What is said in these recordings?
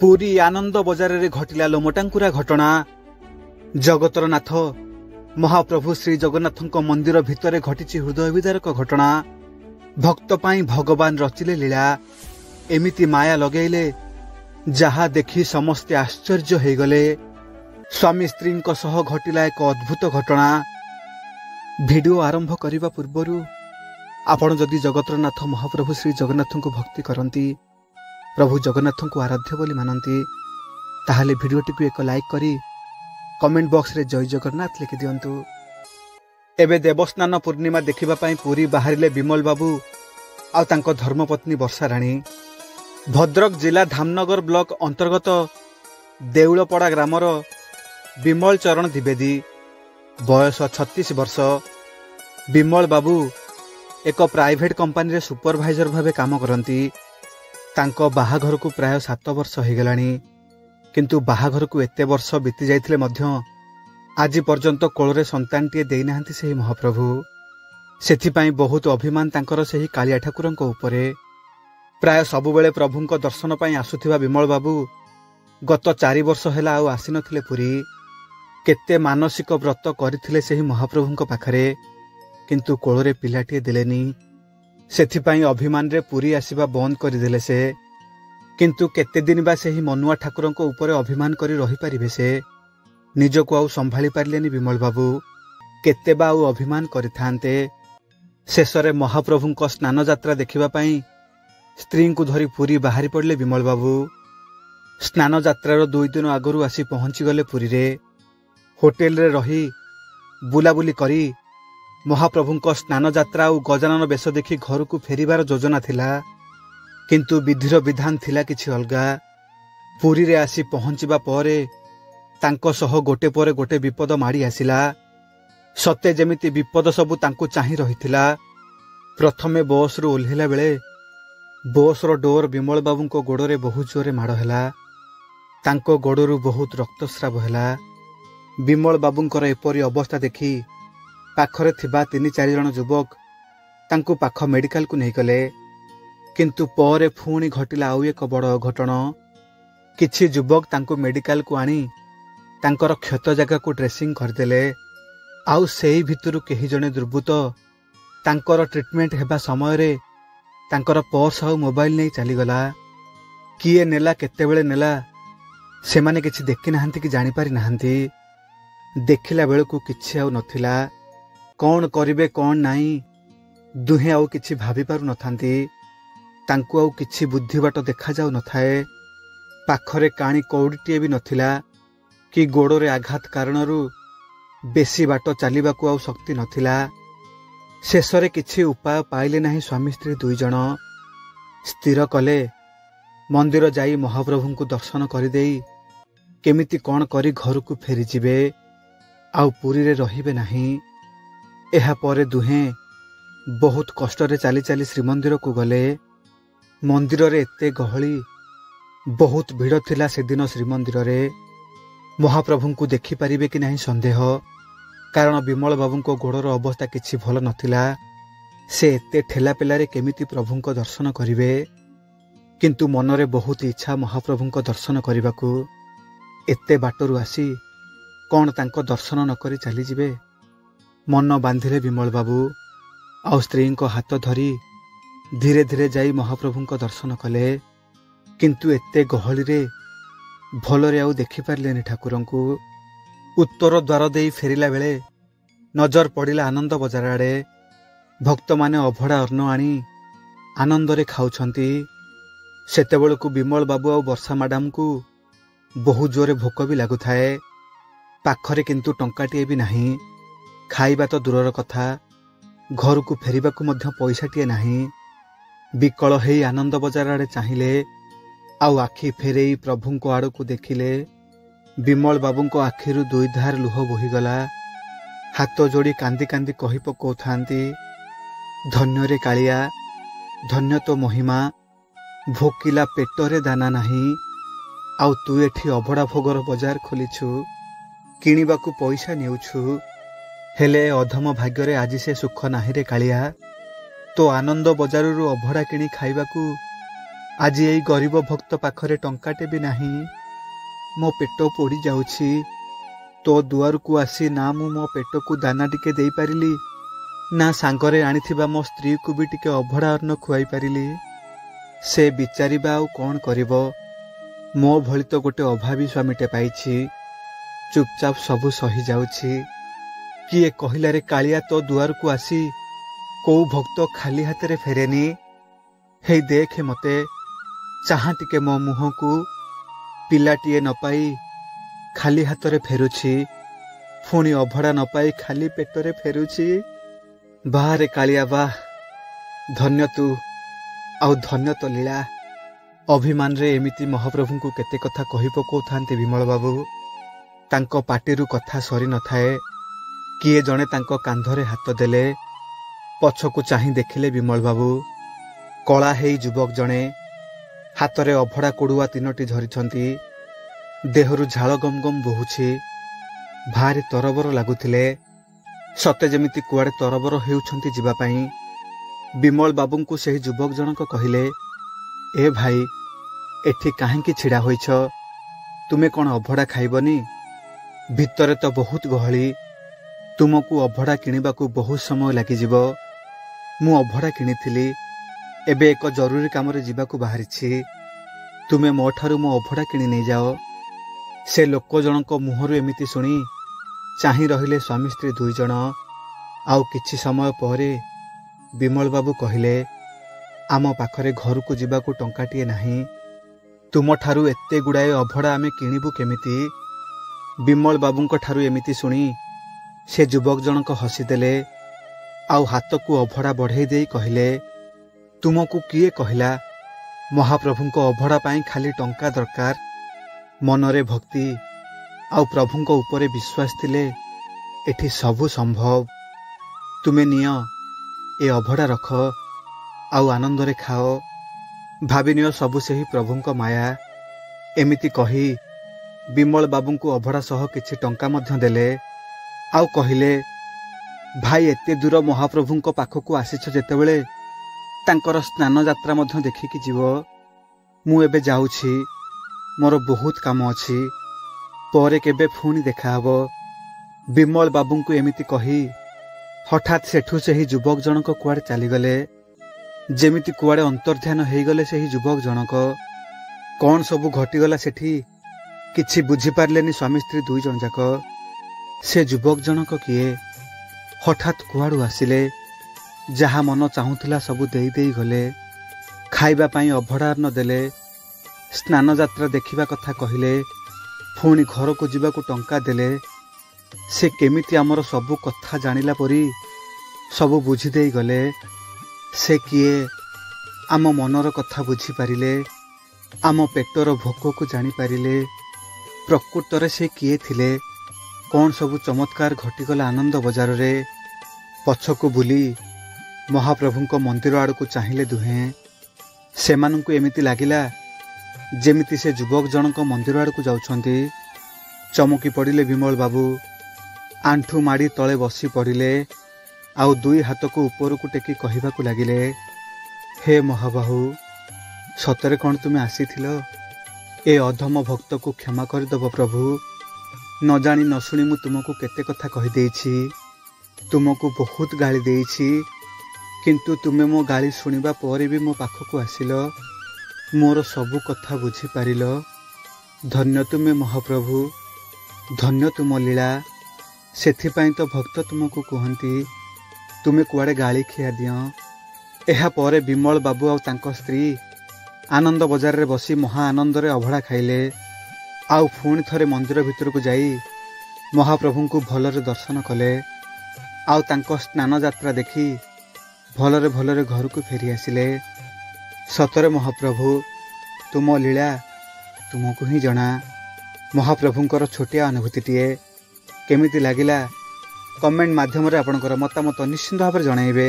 पुरी आनंद बजार रे घटिला लोमटांकुरा घटना। जगतर नाथ महाप्रभु श्री जगन्नाथ मंदिर भितर घटी हृदय विदारक घटना। भक्त पाई भगवान रचिले लीला, एमिति माया लगेले जहा देखि समस्ते आश्चर्य हो गले। स्वामी स्त्री सह घटिला एक अद्भुत घटना। भिडियो आरंभ करने पूर्वर आपण जदि जगतर नाथ महाप्रभु श्री जगन्नाथ को भक्ति करती, प्रभु जगन्नाथ को आराध्य बोली मानती, ताहले भिडियोटी को एक लाइक करी कमेंट बॉक्स रे जय जगन्नाथ लिखि दियंतु। एबे देवस्नान पूर्णिमा देखिबा पई पुरी बाहरिले विमल बाबू आ तांको धर्मपत्नी वर्षा राणी। भद्रक जिला धामनगर ब्लॉक अंतर्गत देउलपड़ा ग्रामर विमल चरण द्विवेदी, बयस 36 वर्ष। विमल बाबू एक प्राइवेट कंपनी रे सुपरवाइजर भावे काम करती। तांको बाहाघर को प्राय 7 वर्ष हो गलानी, किंतु बाहाघर को एते वर्ष बीती जाइथिले मध्य आज पर्यंत कोଳରେ संतानटीए देई नाहंती सेही महाप्रभु। सेथिपाई बहुत अभिमान तांकर सेही कालिया ठाकुरंक उपरे। प्राय सबुबेले प्रभुंक दर्शन पाई आसुथिबा विमल बाबू गत 4 वर्ष हेला आउ आसी नथिले पुरी। केते मानसिक व्रत करथिले सेही महाप्रभुंक पाखरे, किंतु कोଳରେ पिलाटीए देलेनी। सेथिपाई अभिमान रे पुरी आसीबा बंद करदेले से। किंतु केते दिन बा सेही मनुआ ठाकुरंक उपरे अभिमान करी रही पारिबे से। निजको आउ संभाली पारलेनी विमल बाबू, केते बा आउ अभिमान करिथांते। शेषरे महाप्रभुंक स्नान यात्रा देखिबा पई स्त्री को धरी पुरी बाहरी पड़ले विमल बाबू। स्नान यात्रार 2 दिन आगरू आसी पहुंची गले पुरी रे। होटेल रे रही बुलाबुली करी महाप्रभुंक स्नान यात्रा और गजानन बेश देखि घर को फेरिबार योजना थिला, किंतु विधिर विधान थिला किछि अलगा। पुरी रे आसी पहुंचीबा परे तांको सह गोटे परे गोटे विपद माड़ी आसिला। सते जेमिति विपद सबु तांको चाहि रहिथिला। प्रथमे बस रु ओल्हेला बेले बस रो डोर विमल बाबूंको गोड़रे बहुत जोरे माड़ हैला। तांको गोड़रू बहुत रक्तस्राव हैला। विमल बाबूंकर एपरी अवस्था देखि पाखरे थिबा 3-4 जन युवक तांको पाख मेडिकल को नहीं गले, किंतु परे फुणी घटिला आउ एक बड़ अघटन। किछि युवक तांको मेडिकल को आनी तांकर क्षत जगह को ड्रेसिंग करदेले। आउ सेही भितरु केही जने दुर्बृत्त तांकर ट्रीटमेंट हेबा समय रे तांकर पर्स आउ मोबाइल नहीं चलीगला। किए नेला केतेबेले नेला से माने किछि देखि नाहंती कि जानि पारि नाहंती। देखिला बेलकु किछि आउ नथिला। कौन करिबे कौन नाही दुहे आउ किछि भाबी पारु नथांती। तांकु आउ किछि बुद्धि बाट देखा जाउ नथाए। पाखरे काणी कौड़ीटीए भी नथिला कि गोड़रे आघात कारणरू बेसी बाट चालिबाकु आउ शक्ति नथिला। शेषरे किछि उपाय पाइले नाही स्वामी स्त्री 2 जन। स्थिर कले मंदिर जाई महाप्रभुंकु दर्शन करिदेई केमिति कौन करी घर को फेरी जिबे, आउ पुरी रे रहिबे नाही। एहा परे दुहे बहुत कष्ट रे चाली चाली श्रीमंदिर को गले। मंदिर रे एते गहली, बहुत भीड़ थिला से दिन श्रीमंदिर रे। महाप्रभु को देखि पारिबे कि नहीं संदेह, कारण विमल बाबूंको गोड़र अवस्था किछि भल नथिला। से एते ठेला पेला रे केमिति प्रभुंको दर्शन करिवे, किंतु मनरे बहुत इच्छा महाप्रभुंको दर्शन करिबाकू। एते बाटरू आसी कौन तांको दर्शन न करी चली जिबे। मन बांधिले विमल बाबू आउ स्त्री को हाथ धरी धीरे धीरे जाई महाप्रभुंको दर्शन कले, किंतु एते गहली रे भलरे आउ देखि पारलेनी ठाकुरंकु। उत्तर द्वार देई फेरिला बेले नजर पड़िला आनंद बजार आड़े। भक्त माने अभड़ा अन्न आनी आनंद रे खाउछंती। सेतेबेलकु विमल बाबू आउ वर्षा मैडम को बहुत जोरे भोक भी लागुथाए। पाखरे किंतु टंकाटीए भी नाही। खाइबा तो दूरर कथा, घर को फेरिबाकु मध्य पैसाटीए नाही। विकल हेई आनंद बजार आड़े चाहिए आउ आखि फेरेई प्रभुंको आड़ को देखिले। विमल बाबूंको आखिरु 2 धार लुह बोहीगला। हाथ जोड़ी कांदी कांदी कही पकाउथांती, धन्य रे कालिया, धन्य तो महिमा। भोकिला पेटरे दाना नाही, आउ तू एठी अभड़ा भोगर बजार खोलिछु, किणीबाकू पैसा नेउछु। हेले अधम भाग्य आज से सुख नाही रे कालिया। तो आनंद बजारु अभड़ा किणी खाइबाकू आज यही गरीब भक्त पाखरे टंकाटे भी नाही, मो पेट पोड़ी जाउछि। तो दुआर को आसी ना मो पेट को दाना टिके दे पारिली, ना सांगरे आनिथिबा मो स्त्री को भी टिके अभड़ा अन्न खुआई पारिली। से बिचारिबा आउ कौन करिबो? मो भली तो गोटे अभावी स्वामीटे पाइछि, चुपचाप सबु सही जाउछि। किए कहिला रे कालिया तो दुआर को आसी को भक्त खाली हाथ रे फेरेनी। हे देखे मते चाहा टिके मो मुह को, पिलाटीए न पाई खाली हाथ रे फेरुछि, पुणी अभड़ा न पाई खाली पेटरे फेरुछि। बाहरे कालिया बा, धन्य तू आउ धन्य तो लीला। अभिमान रे एमिति महाप्रभु को केते कथा कहि पकाउथान्ते विमल बाबू। तांको पाटिरु कथा सरी न थाए। किए जणे तांको कांधरे हाथ देले, पछकु चाहि देखिले विमल बाबू। कला हेई युवक जणे हाथरे अभड़ा कोडुआ 3टी धरिछंती। देहरु झाल गम गम बहुछि, भारी तरबर लागुथिले, सते जेमिति कुआडे तरबर हेउछंती जिबा पई। विमल बाबूंकु सेही युवक जनक कहिले, ए भाई एठी काहेकि छिड़ा होइछ? तुमे कोन अभड़ा खाइबनी? भितरे तो बहुत गहली, तुमको अभड़ा किनिबाकू बहुत समय लागिजिबो। मु अभड़ा किनिथिली, एबे एक जरूरी कामरे जिबाकू बाहरिछि। तुमे मो ठारू मो अभड़ा किनि नै जाओ। से लोक जनक मुहरु एमिति सुनी चाहि रहिले स्वामी स्त्री 2 जण। आउ किछि समय परे विमल बाबू कहिले, आम पाखरे घर को जिबाकू टंकाटिए नाही, तुम ठारू एते गुड़ाए अभड़ा आमे किनिबु केमिति? विमल बाबूंको ठारू एमिति सुनी से युवक जनक हसीदेले, आउ हाथ को अभड़ा बढ़ाई दे कहिले, तुमको किए कहला महाप्रभुंको अभड़ा पाई खाली टंका दरकार? मनरे भक्ति आउ प्रभुंको उपरे विश्वास थिले एठी सबु संभव। तुमे नियो ए अभड़ा रख, आउ आनंदरे खाओ, भाविनियो सबु सेही प्रभुंको माया। एमिति कही विमल बाबूंको अभड़ा सह किछि टंका मध्य देले, आउ कहिले, भाई एते दूर महाप्रभुंको पाखकू आसिछ जेतेबेले तांकर स्नान यात्रा मध्य देखिकी जीवो। मु एबे जाउछि, मोर बहुत काम अछि, परे केबे पुणी देखा हबो। विमल बाबूंको एमिति कही हठात सेठू सेही युवक जनक कुआडे चलीगले, जेमिति कुआडे अंतर्ध्यान हेगले सेही युवक जनक। कौन सबु घटीगला सेठी किछि बुझी पारलेनी स्वामी स्त्री 2 जण जाक। से युवक जनक किए? हठात कुआडू आसिले, जहा मन चाहुथिला सबु देई देई गले। खाइबा पाई अभड़ा न देले, स्नान यात्रा देखिबा कथा कहिले, पुणी घर को जिबाकू टंका देले। से केमिति आमर सबु कथा जानिला परी सबु बुझी देई गले। से किए? आम मनर कथा बुझी पारिले, आम पेटर भोक को जानी पारिले। प्रकृतरे से किए थिले? कौन सबु चमत्कार घटीगला आनंद बजार रे। पछकू बुली महाप्रभुंको मंदिर आड़कू चाहिले दुहें। सेमानंकु एमिति लागिला जेमिति से युवक जनक मंदिर आड़कू जाउछंती। चमकी पड़िले विमल बाबू, आंठू माड़ी तले बसी पड़िले, आउ 2 हाथ को ऊपर को टेकी कहिबाकू लागिले, हे महाबाहु, सतरे कौन तुमे आसीथिलो? ए अधम भक्त को क्षमा करदब प्रभु। न जानी न सुनी मु तुमको केते कथा कहि देछि, तुमको बहुत गाली देछि, किंतु तुमे मो गाली सुनिबा परे भी मो पाखकू आसिलो, मोर सबु कथा बुझी पारिलो। धन्य तुमे महाप्रभु, धन्य तुम लीला। सेथिपाई तो भक्त तुमको कहती तुमे कुआडे गाली खिया दियो। एहा परे विमल बाबू आउ तांको स्त्री आनंद बजार रे बसी महा आनंद रे अभड़ा खाइले। आउ पुणी थरे मंदिर भितर को जाई महाप्रभु को भलरे दर्शन कले। आउ तांको स्नान यात्रा देखी भलरे भलरे घर को फेरी आसिले। सतरे महाप्रभु, तुम लीला तुमको ही जना। महाप्रभुंकर छोटिया अनुभूतिटीए केमिति लागिला कमेंट माध्यम रे आपनकर मतामत निश्चित भाव में जणाइबे।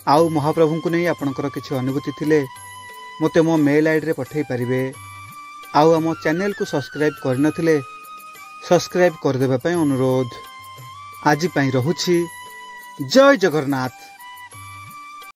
आउ महाप्रभु को नहीं आपनकर किछि अनुभूति थिले मते मो मेल आईडी रे पठै पारिबे। आउ हम चैनल को सब्सक्राइब करनथिले सब्सक्राइब कर देबा पई अनुरोध। आज पई रहुछि। जय जगन्नाथ।